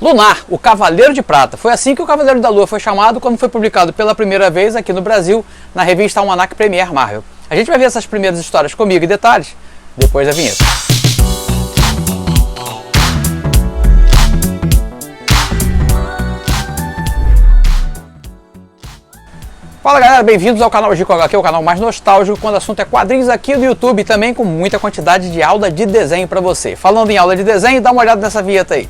Lunar, o Cavaleiro de Prata. Foi assim que o Cavaleiro da Lua foi chamado quando foi publicado pela primeira vez aqui no Brasil, na revista Almanac Premier Marvel. A gente vai ver essas primeiras histórias comigo em detalhes, depois da vinheta. Fala galera, bem-vindos ao canal Gico HQ, o canal mais nostálgico quando o assunto é quadrinhos aqui do YouTube, também com muita quantidade de aula de desenho para você. Falando em aula de desenho, dá uma olhada nessa vinheta aí.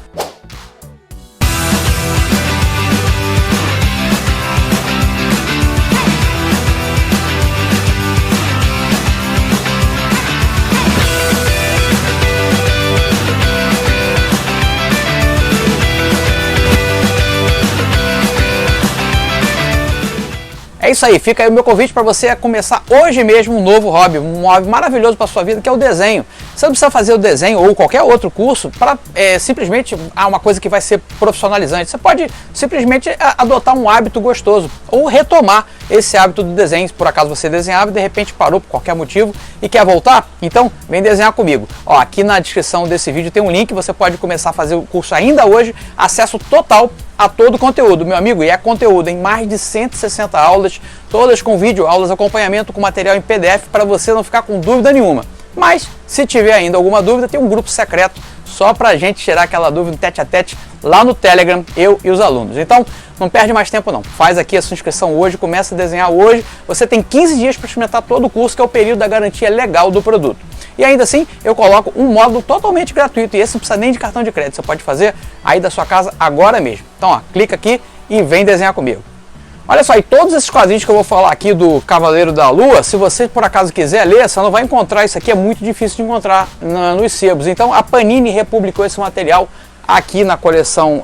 É isso aí, fica aí o meu convite para você começar hoje mesmo um novo hobby maravilhoso para sua vida, que é o desenho. Você não precisa fazer o desenho ou qualquer outro curso para simplesmente uma coisa que vai ser profissionalizante. Você pode simplesmente adotar um hábito gostoso ou retomar esse hábito do desenho. Se por acaso você desenhava e de repente parou por qualquer motivo e quer voltar, então vem desenhar comigo. Ó, aqui na descrição desse vídeo tem um link, você pode começar a fazer o curso ainda hoje, acesso total a todo o conteúdo, meu amigo, e é conteúdo em mais de 160 aulas, todas com vídeo, aulas, acompanhamento com material em PDF para você não ficar com dúvida nenhuma. Mas, se tiver ainda alguma dúvida, tem um grupo secreto só para a gente tirar aquela dúvida tete a tete lá no Telegram, eu e os alunos. Então, não perde mais tempo não, faz aqui a sua inscrição hoje, começa a desenhar hoje, você tem 15 dias para experimentar todo o curso, que é o período da garantia legal do produto. E ainda assim, eu coloco um módulo totalmente gratuito, e esse não precisa nem de cartão de crédito, você pode fazer aí da sua casa agora mesmo. Então, ó, clica aqui e vem desenhar comigo. Olha só, e todos esses quadrinhos que eu vou falar aqui do Cavaleiro da Lua, se você por acaso quiser ler, você não vai encontrar isso aqui, é muito difícil de encontrar nos sebos. Então a Panini republicou esse material aqui na coleção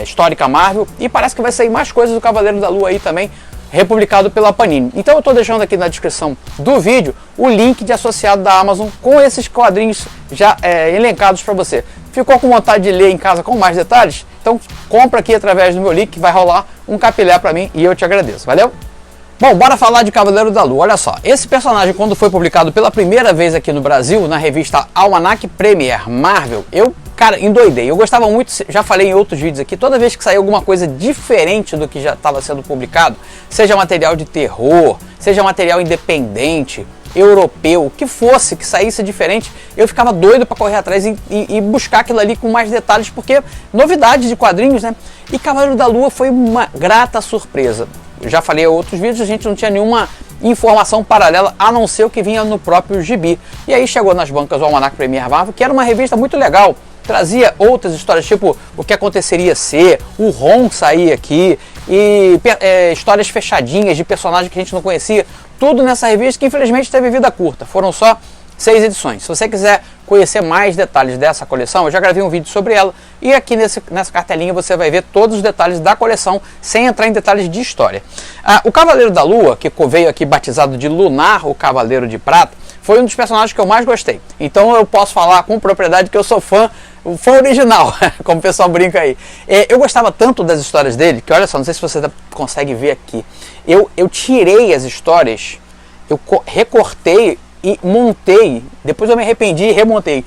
Histórica Marvel, e parece que vai sair mais coisas do Cavaleiro da Lua aí também, republicado pela Panini. Então eu estou deixando aqui na descrição do vídeo o link de associado da Amazon com esses quadrinhos já elencados para você. Ficou com vontade de ler em casa com mais detalhes? Então compra aqui através do meu link, que vai rolar um capilé para mim e eu te agradeço. Valeu? Bom, bora falar de Cavaleiro da Lua. Olha só, esse personagem, quando foi publicado pela primeira vez aqui no Brasil, na revista Almanac Premier Marvel, cara, endoidei. Eu gostava muito, já falei em outros vídeos aqui, toda vez que saía alguma coisa diferente do que já estava sendo publicado, seja material de terror, seja material independente, europeu, o que fosse, que saísse diferente, eu ficava doido para correr atrás e buscar aquilo ali com mais detalhes, porque novidades de quadrinhos, né? E Cavaleiro da Lua foi uma grata surpresa. Eu já falei em outros vídeos, a gente não tinha nenhuma informação paralela, a não ser o que vinha no próprio gibi. E aí chegou nas bancas do Almanac Premier Marvel, que era uma revista muito legal, trazia outras histórias, tipo o que aconteceria se, o Ron sair aqui, e histórias fechadinhas de personagens que a gente não conhecia, tudo nessa revista que infelizmente teve vida curta, foram só 6 edições. Se você quiser conhecer mais detalhes dessa coleção, eu já gravei um vídeo sobre ela, e aqui nessa cartelinha você vai ver todos os detalhes da coleção, sem entrar em detalhes de história. O Cavaleiro da Lua, que veio aqui batizado de Lunar, o Cavaleiro de Prata, foi um dos personagens que eu mais gostei. Então eu posso falar com propriedade que eu sou fã original, como o pessoal brinca aí. Eu gostava tanto das histórias dele, que olha só, não sei se você consegue ver aqui, eu tirei as histórias, eu recortei e montei, depois eu me arrependi e remontei.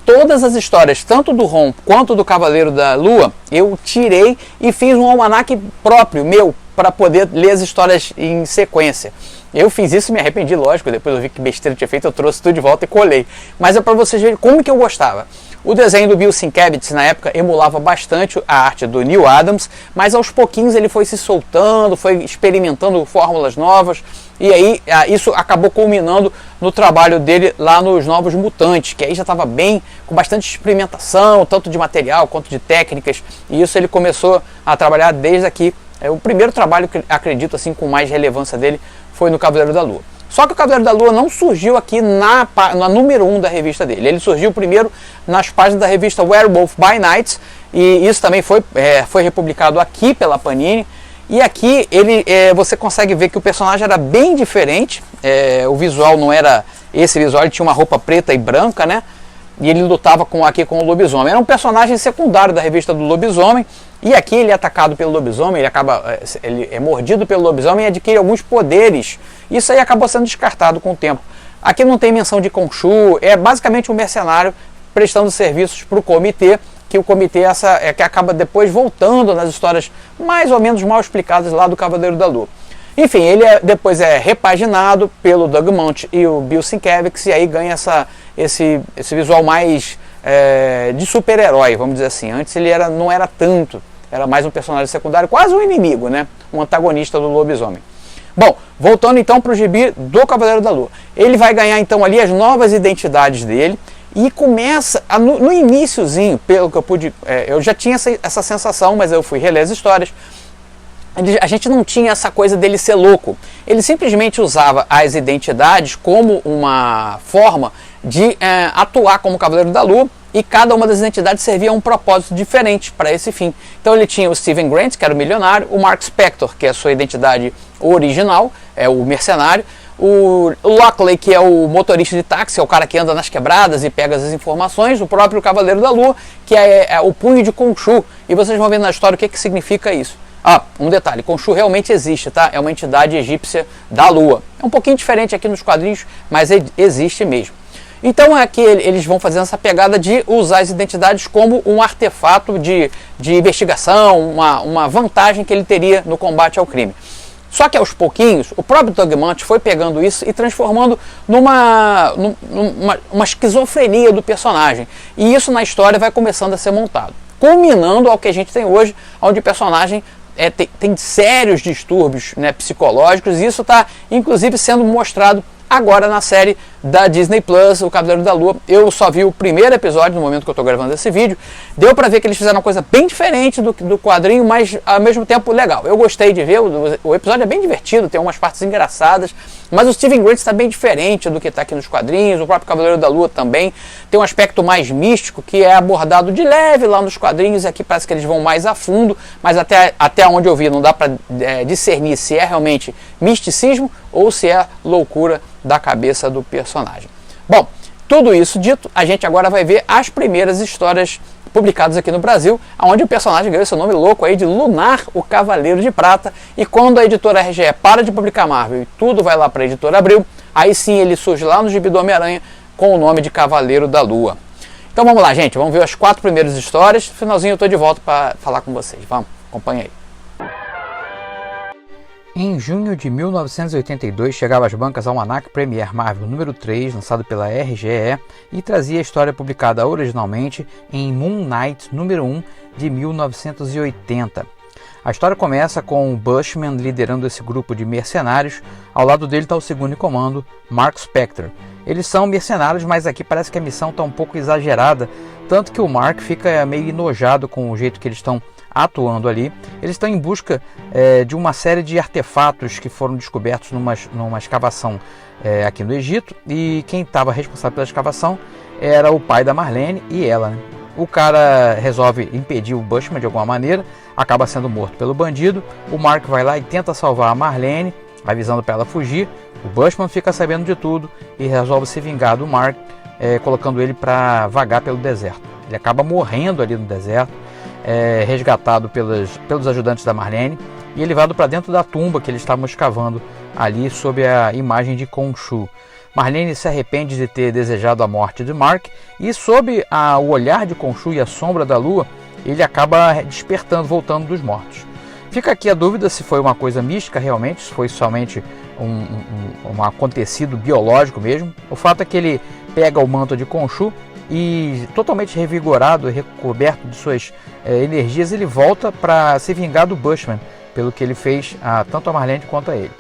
Todas as histórias, tanto do Ron quanto do Cavaleiro da Lua, eu tirei e fiz um almanac próprio, meu, para poder ler as histórias em sequência. Eu fiz isso e me arrependi, lógico, depois eu vi que besteira eu tinha feito, eu trouxe tudo de volta e colei. Mas é para vocês verem como que eu gostava. O desenho do Bill Sienkiewicz na época emulava bastante a arte do Neal Adams, mas aos pouquinhos ele foi se soltando, foi experimentando fórmulas novas, e aí isso acabou culminando no trabalho dele lá nos Novos Mutantes, que aí já estava bem, com bastante experimentação, tanto de material quanto de técnicas, e isso ele começou a trabalhar desde aqui. O primeiro trabalho que acredito assim com mais relevância dele foi no Cavaleiro da Lua. Só que o Cavaleiro da Lua não surgiu aqui na número 1 da revista dele. Ele surgiu primeiro nas páginas da revista Werewolf by Night, e isso também foi republicado aqui pela Panini. E aqui você consegue ver que o personagem era bem diferente, o visual não era esse visual, ele tinha uma roupa preta e branca, né? E ele lutava aqui com o lobisomem. Era um personagem secundário da revista do lobisomem, e aqui ele é atacado pelo lobisomem, ele é mordido pelo lobisomem e adquire alguns poderes. Isso aí acabou sendo descartado com o tempo. Aqui não tem menção de Khonshu, é basicamente um mercenário prestando serviços para o comitê, que o comitê que acaba depois voltando nas histórias mais ou menos mal explicadas lá do Cavaleiro da Lua. Enfim, ele depois é repaginado pelo Doug Moench e o Bill Sienkiewicz, e aí ganha esse visual mais de super-herói, vamos dizer assim. Antes ele não era tanto, era mais um personagem secundário, quase um inimigo, né? Um antagonista do lobisomem. Bom, voltando então para o gibi do Cavaleiro da Lua. Ele vai ganhar então ali as novas identidades dele e começa, no iniciozinho, pelo que eu pude, eu já tinha essa sensação, mas eu fui reler as histórias. A gente não tinha essa coisa dele ser louco. Ele simplesmente usava as identidades como uma forma de atuar como Cavaleiro da Lua, e cada uma das identidades servia a um propósito diferente para esse fim. Então ele tinha o Steven Grant, que era o milionário, o Mark Spector, que é a sua identidade original, é o mercenário, o Lockley, que é o motorista de táxi, é o cara que anda nas quebradas e pega as informações, o próprio Cavaleiro da Lua, que é o punho de Khonshu, e vocês vão ver na história o que significa isso. Ah, um detalhe, Khonshu realmente existe, tá? É uma entidade egípcia da Lua. É um pouquinho diferente aqui nos quadrinhos, mas existe mesmo. Então aqui eles vão fazendo essa pegada de usar as identidades como um artefato de investigação, uma vantagem que ele teria no combate ao crime. Só que aos pouquinhos, o próprio Doug Moench foi pegando isso e transformando numa esquizofrenia do personagem. E isso na história vai começando a ser montado, culminando ao que a gente tem hoje, onde o personagem tem sérios distúrbios, né, psicológicos, e isso está inclusive sendo mostrado agora na série da Disney Plus, O Cavaleiro da Lua. Eu só vi o primeiro episódio no momento que eu estou gravando esse vídeo. Deu para ver que eles fizeram uma coisa bem diferente do quadrinho, mas ao mesmo tempo legal. Eu gostei de ver, o episódio é bem divertido, tem umas partes engraçadas, mas o Steven Grant está bem diferente do que está aqui nos quadrinhos. O próprio Cavaleiro da Lua também tem um aspecto mais místico, que é abordado de leve lá nos quadrinhos, e aqui parece que eles vão mais a fundo, mas até onde eu vi não dá para discernir se é realmente misticismo ou se é loucura da cabeça do personagem. Bom, tudo isso dito, a gente agora vai ver as primeiras histórias publicadas aqui no Brasil, onde o personagem ganhou esse nome louco aí de Lunar, o Cavaleiro de Prata, e quando a editora RGE para de publicar Marvel e tudo vai lá para a editora Abril, aí sim ele surge lá no gibi do Homem-Aranha com o nome de Cavaleiro da Lua. Então vamos lá, gente, vamos ver as 4 primeiras histórias, no finalzinho eu estou de volta para falar com vocês. Vamos, acompanha aí. Em junho de 1982 chegava às bancas Almanac Premier Marvel número 3, lançado pela RGE, e trazia a história publicada originalmente em Moon Knight número 1 de 1980. A história começa com o Bushman liderando esse grupo de mercenários. Ao lado dele está o segundo em comando, Mark Spector. Eles são mercenários, mas aqui parece que a missão está um pouco exagerada, tanto que o Mark fica meio enojado com o jeito que eles estão atuando ali. Eles estão em busca de uma série de artefatos que foram descobertos numa escavação aqui no Egito, e quem estava responsável pela escavação era o pai da Marlene e ela, né? O cara resolve impedir o Bushman de alguma maneira, acaba sendo morto pelo bandido. O Mark vai lá e tenta salvar a Marlene, avisando para ela fugir. O Bushman fica sabendo de tudo e resolve se vingar do Mark, colocando ele para vagar pelo deserto. Ele acaba morrendo ali no deserto, resgatado pelos ajudantes da Marlene e levado para dentro da tumba que eles estavam escavando ali sob a imagem de Khonshu. Marlene se arrepende de ter desejado a morte de Mark, e sob o olhar de Khonshu e a sombra da lua, ele acaba despertando, voltando dos mortos. Fica aqui a dúvida se foi uma coisa mística realmente, se foi somente um acontecido biológico mesmo. O fato é que ele pega o manto de Khonshu e, totalmente revigorado e recoberto de suas energias, ele volta para se vingar do Bushman pelo que ele fez tanto a Marlene quanto a ele.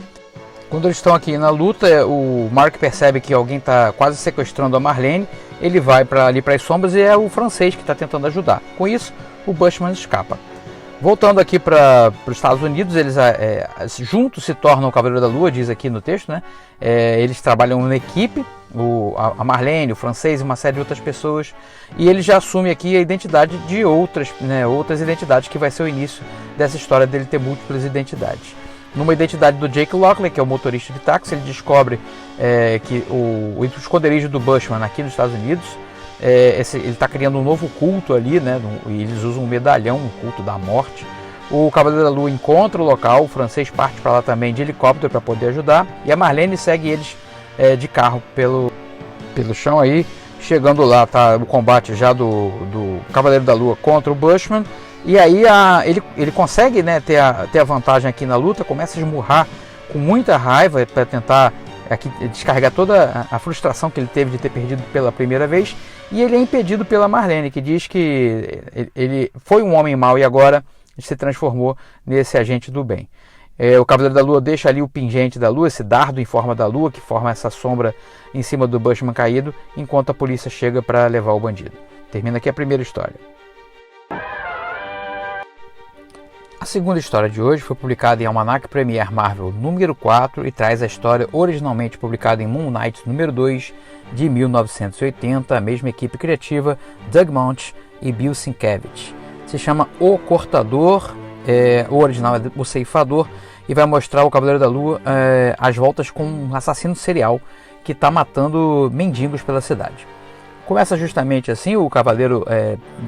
Quando eles estão aqui na luta, o Mark percebe que alguém está quase sequestrando a Marlene. Ele vai ali para as sombras e é o francês que está tentando ajudar. Com isso, o Bushman escapa. Voltando aqui para os Estados Unidos, eles juntos se tornam o Cavaleiro da Lua, diz aqui no texto, né? Eles trabalham na equipe, a Marlene, o francês e uma série de outras pessoas, e ele já assume aqui a identidade de outras identidades, que vai ser o início dessa história dele ter múltiplas identidades. Numa identidade do Jake Lockley, que é o motorista de táxi, ele descobre que o esconderijo do Bushman aqui nos Estados Unidos, ele está criando um novo culto ali, né? E eles usam um medalhão, um culto da morte. O Cavaleiro da Lua encontra o local, o francês parte para lá também de helicóptero para poder ajudar, e a Marlene segue eles de carro pelo chão aí, Chegando lá, tá o combate já do Cavaleiro da Lua contra o Bushman. E aí ele consegue, né, ter a vantagem aqui na luta, começa a esmurrar com muita raiva para tentar aqui descarregar toda a frustração que ele teve de ter perdido pela primeira vez. E ele é impedido pela Marlene, que diz que ele foi um homem mau e agora se transformou nesse agente do bem. O Cavaleiro da Lua deixa ali o pingente da Lua, esse dardo em forma da Lua, que forma essa sombra em cima do Bushman caído, enquanto a polícia chega para levar o bandido. Termina aqui a primeira história. A segunda história de hoje foi publicada em Almanac Premiere Marvel número 4 e traz a história originalmente publicada em Moon Knight número 2 de 1980, a mesma equipe criativa, Doug Moench e Bill Sienkiewicz. Se chama O Cortador, o original é O Ceifador, e vai mostrar o Cavaleiro da Lua às voltas com um assassino serial que está matando mendigos pela cidade. Começa justamente assim, o Cavaleiro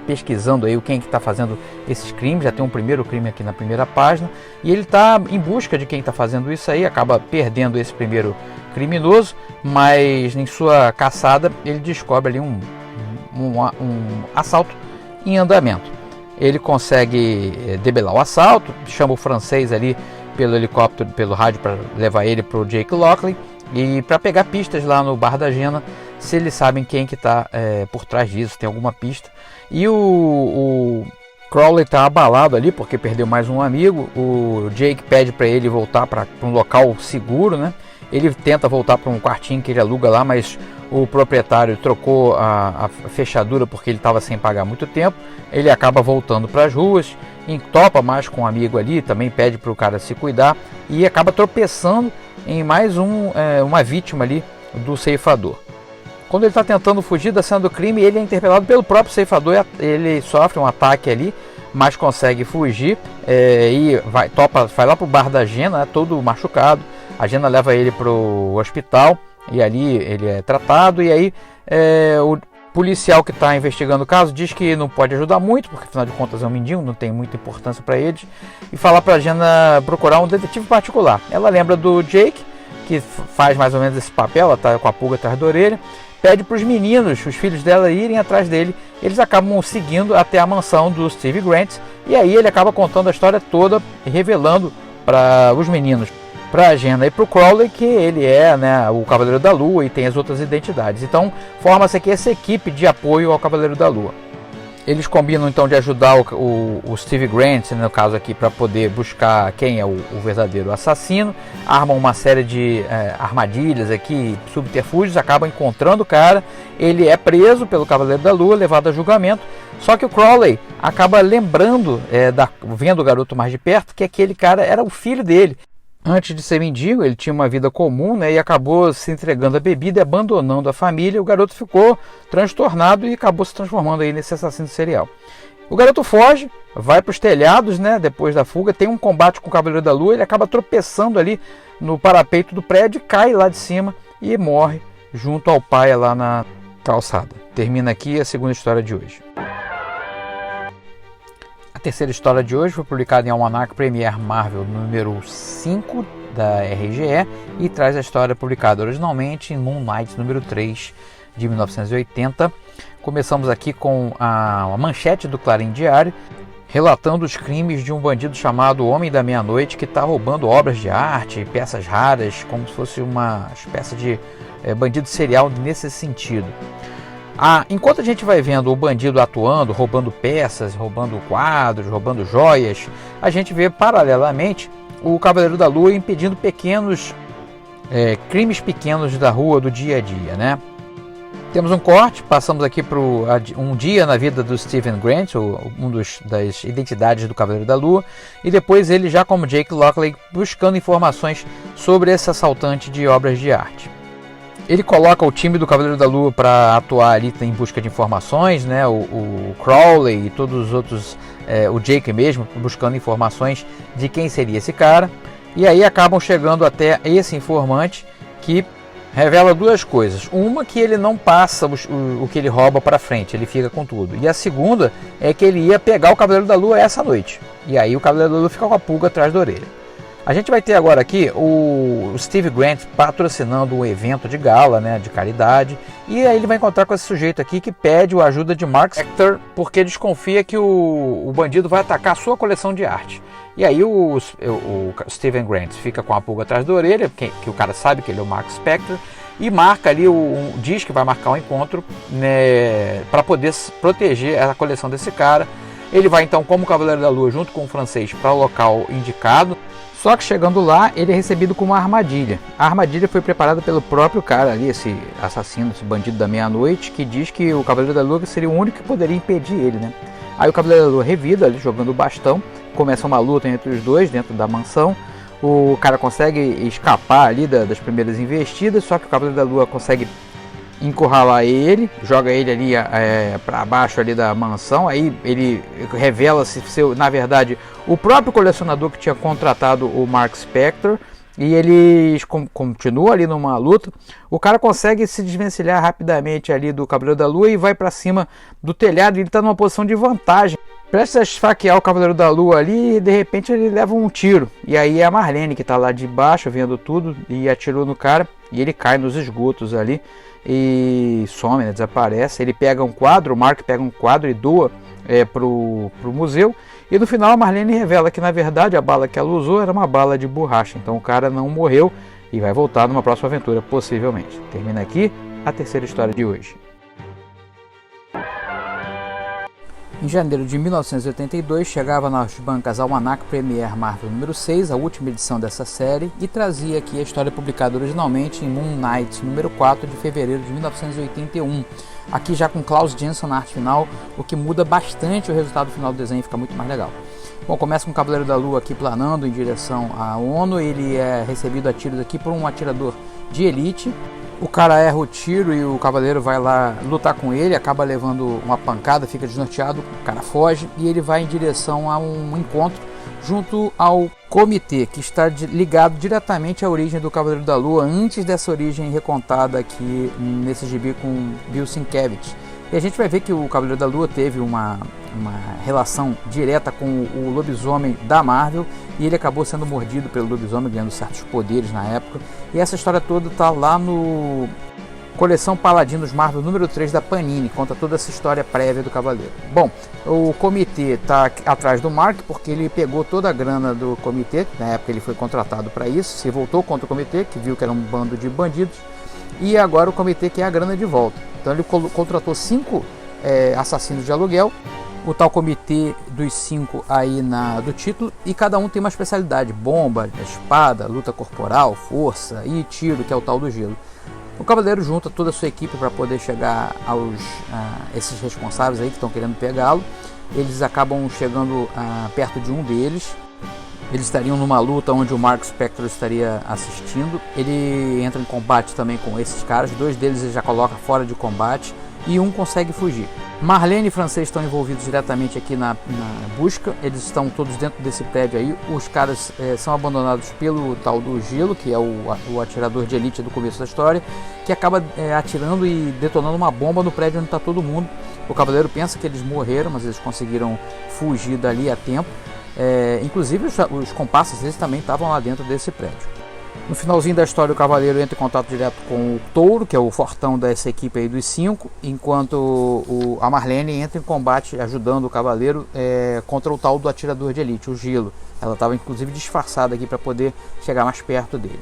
pesquisando aí quem que está fazendo esses crimes, já tem um primeiro crime aqui na primeira página, e ele está em busca de quem está fazendo isso aí, acaba perdendo esse primeiro criminoso, mas em sua caçada ele descobre ali um assalto em andamento. Ele consegue debelar o assalto, chama o francês ali pelo helicóptero, pelo rádio, para levar ele para o Jake Lockley, e para pegar pistas lá no Bar da Jena, se eles sabem quem que está por trás disso, tem alguma pista. E o Crowley está abalado ali porque perdeu mais um amigo. O Jake pede para ele voltar para um local seguro, né? Ele tenta voltar para um quartinho que ele aluga lá, mas o proprietário trocou a fechadura porque ele estava sem pagar muito tempo. Ele acaba voltando para as ruas, topa mais com um amigo ali, também pede para o cara se cuidar e acaba tropeçando em mais uma vítima ali do ceifador. Quando ele está tentando fugir da cena do crime, ele é interpelado pelo próprio ceifador, ele sofre um ataque ali, mas consegue fugir e vai lá para o Bar da Jena, né, todo machucado. A Jena leva ele para o hospital e ali ele é tratado, e aí o policial que está investigando o caso diz que não pode ajudar muito, porque afinal de contas é um mendigo, não tem muita importância para eles, e fala para a Jena procurar um detetive particular. Ela lembra do Jake, que faz mais ou menos esse papel, ela está com a pulga atrás da orelha, pede para os meninos, os filhos dela, irem atrás dele. Eles acabam seguindo até a mansão do Steve Grant, e aí ele acaba contando a história toda, revelando para os meninos, para a Jena e para o Crowley, que ele é, né, o Cavaleiro da Lua e tem as outras identidades. Então forma-se aqui essa equipe de apoio ao Cavaleiro da Lua. Eles combinam então de ajudar o Steve Grant, no caso aqui, para poder buscar quem é o verdadeiro assassino. Armam uma série de armadilhas aqui, subterfúgios, acabam encontrando o cara. Ele é preso pelo Cavaleiro da Lua, levado a julgamento. Só que o Crowley acaba lembrando, vendo o garoto mais de perto, que aquele cara era o filho dele. Antes de ser mendigo, ele tinha uma vida comum, né, e acabou se entregando à bebida e abandonando a família. O garoto ficou transtornado e acabou se transformando aí nesse assassino serial. O garoto foge, vai para os telhados, né, depois da fuga, tem um combate com o Cavaleiro da Lua, ele acaba tropeçando ali no parapeito do prédio, cai lá de cima e morre junto ao pai lá na calçada. Termina aqui a segunda história de hoje. A terceira história de hoje foi publicada em Almanac Premiere Marvel número 5 da RGE e traz a história publicada originalmente em Moon Knight número 3 de 1980. Começamos aqui com a manchete do Clarim Diário, relatando os crimes de um bandido chamado Homem da Meia-Noite, que está roubando obras de arte, peças raras, como se fosse uma espécie de bandido serial nesse sentido. Enquanto a gente vai vendo o bandido atuando, roubando peças, roubando quadros, roubando joias, a gente vê paralelamente o Cavaleiro da Lua impedindo crimes pequenos da rua, do dia a dia, né? Temos um corte, passamos aqui para um dia na vida do Stephen Grant, das identidades do Cavaleiro da Lua, e depois ele já como Jake Lockley buscando informações sobre esse assaltante de obras de arte. Ele coloca o time do Cavaleiro da Lua para atuar ali em busca de informações, né? O Crowley e todos os outros, o Jake mesmo, buscando informações de quem seria esse cara. E aí acabam chegando até esse informante, que revela duas coisas. Uma, que ele não passa o que ele rouba para frente, ele fica com tudo. E a segunda é que ele ia pegar o Cavaleiro da Lua essa noite. E aí o Cavaleiro da Lua fica com a pulga atrás da orelha. A gente vai ter agora aqui o Steve Grant patrocinando um evento de gala, né, de caridade, e aí ele vai encontrar com esse sujeito aqui que pede a ajuda de Mark Spector porque desconfia que o bandido vai atacar a sua coleção de arte. E aí o Steven Grant fica com a pulga atrás da orelha, que o cara sabe que ele é o Mark Spector, e marca ali, diz que vai marcar um encontro, né, para poder proteger a coleção desse cara. Ele vai então como Cavaleiro da Lua junto com o francês para o local indicado. Só que chegando lá, ele é recebido com uma armadilha. A armadilha foi preparada pelo próprio cara ali, esse assassino, esse bandido da meia-noite, que diz que o Cavaleiro da Lua seria o único que poderia impedir ele, né? Aí o Cavaleiro da Lua revida ali, jogando o bastão. Começa uma luta entre os dois dentro da mansão. O cara consegue escapar ali das primeiras investidas, só que o Cavaleiro da Lua consegue encurralar ele, joga ele ali para baixo ali da mansão. Aí ele revela-se ser, na verdade, o próprio colecionador que tinha contratado o Mark Spector, e eles continuam ali numa luta. O cara consegue se desvencilhar rapidamente ali do Cavaleiro da Lua e vai para cima do telhado. Ele está numa posição de vantagem, prestes a esfaquear o Cavaleiro da Lua ali, e de repente ele leva um tiro. E aí é a Marlene que está lá de baixo vendo tudo e atirou no cara, e ele cai nos esgotos ali e some, né, desaparece. Ele pega um quadro, o Mark pega um quadro e doa pro museu. E no final a Marlene revela que na verdade a bala que ela usou era uma bala de borracha. Então o cara não morreu e vai voltar numa próxima aventura, possivelmente. Termina aqui a terceira história de hoje. Em janeiro de 1982, chegava nas bancas Almanac Premiere Marvel número 6, a última edição dessa série, e trazia aqui a história publicada originalmente em Moon Knight número 4 de fevereiro de 1981. Aqui já com Klaus Jensen na arte final, o que muda bastante o resultado final do desenho, fica muito mais legal. Bom, começa com o Cavaleiro da Lua aqui planando em direção à ONU. Ele é recebido a tiros aqui por um atirador de elite. O cara erra o tiro e o Cavaleiro vai lá lutar com ele, acaba levando uma pancada, fica desnorteado, o cara foge e ele vai em direção a um encontro junto ao comitê, que está ligado diretamente à origem do Cavaleiro da Lua, antes dessa origem recontada aqui nesse gibi com Bill Sienkiewicz. E a gente vai ver que o Cavaleiro da Lua teve uma relação direta com o lobisomem da Marvel, e ele acabou sendo mordido pelo lobisomem, ganhando certos poderes na época. E essa história toda está lá no Coleção Paladinos Marvel número 3 da Panini, conta toda essa história prévia do Cavaleiro. Bom, o comitê está atrás do Mark porque ele pegou toda a grana do comitê, na época ele foi contratado para isso, se voltou contra o comitê, que viu que era um bando de bandidos, e agora o comitê quer a grana de volta. Então ele contratou 5 assassinos de aluguel, o tal comitê dos 5 aí do título, e cada um tem uma especialidade: bomba, espada, luta corporal, força e tiro, que é o tal do gelo. O Cavaleiro junta toda a sua equipe para poder chegar aos esses responsáveis aí que estão querendo pegá-lo. Eles acabam chegando perto de um deles. Eles estariam numa luta onde o Mark Spector estaria assistindo. Ele entra em combate também com esses caras. 2 deles ele já coloca fora de combate e um consegue fugir. Marlene e francês estão envolvidos diretamente aqui na busca. Eles estão todos dentro desse prédio aí. Os caras são abandonados pelo tal do Gelo, que é o atirador de elite do começo da história, que acaba atirando e detonando uma bomba no prédio onde está todo mundo. O Cavaleiro pensa que eles morreram, mas eles conseguiram fugir dali a tempo. Inclusive os comparsas deles também estavam lá dentro desse prédio. No finalzinho da história, o Cavaleiro entra em contato direto com o Touro, que é o fortão dessa equipe aí dos 5, enquanto a Marlene entra em combate ajudando o Cavaleiro contra o tal do atirador de elite, o Gelo. Ela estava inclusive disfarçada aqui para poder chegar mais perto dele.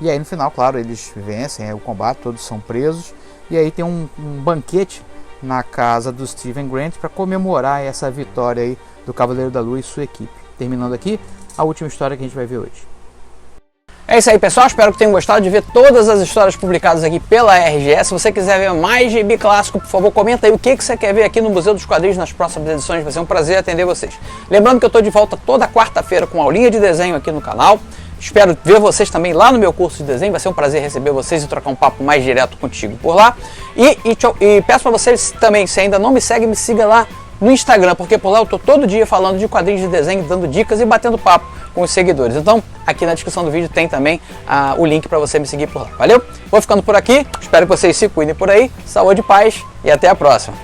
E aí no final, claro, eles vencem o combate, todos são presos, e aí tem um banquete na casa do Steven Grant para comemorar essa vitória aí do Cavaleiro da Lua e sua equipe. Terminando aqui a última história que a gente vai ver hoje. É isso aí, pessoal, espero que tenham gostado de ver todas as histórias publicadas aqui pela RGS. Se você quiser ver mais gibi clássico, por favor, comenta aí o que você quer ver aqui no Museu dos Quadrinhos nas próximas edições. Vai ser um prazer atender vocês. Lembrando que eu estou de volta toda quarta-feira com aulinha de desenho aqui no canal. Espero ver vocês também lá no meu curso de desenho. Vai ser um prazer receber vocês e trocar um papo mais direto contigo por lá. E peço para vocês também, se ainda não me segue, me siga lá no Instagram, porque por lá eu estou todo dia falando de quadrinhos de desenho, dando dicas e batendo papo com os seguidores. Então, aqui na descrição do vídeo tem também o link para você me seguir por lá. Valeu? Vou ficando por aqui. Espero que vocês se cuidem por aí. Saúde, paz e até a próxima.